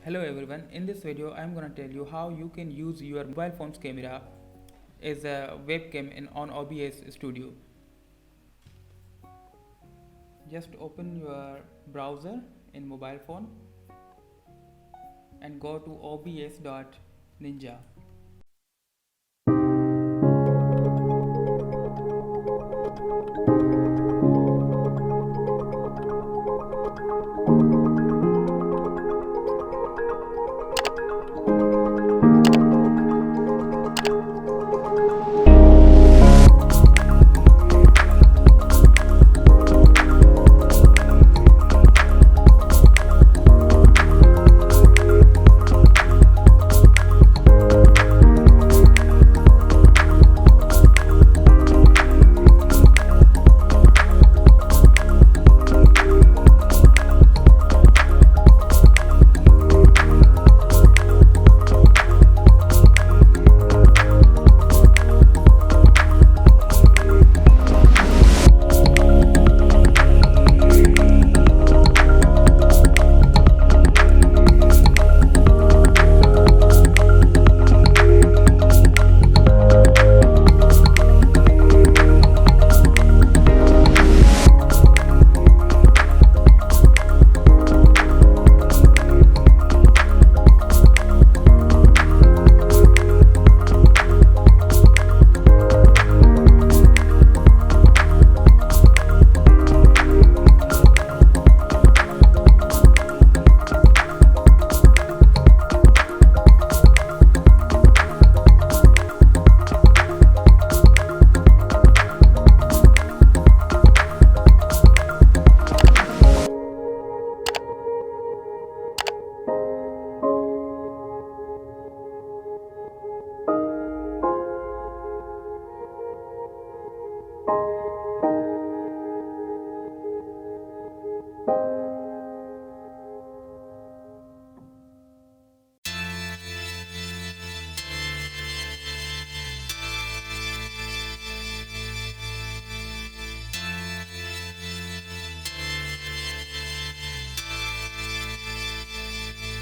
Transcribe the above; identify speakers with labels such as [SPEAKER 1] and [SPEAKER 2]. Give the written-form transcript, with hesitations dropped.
[SPEAKER 1] Hello everyone, in this video I am gonna tell you how you can use your mobile phone's camera as a webcam on OBS Studio. Just open your browser in mobile phone and go to obs.ninja.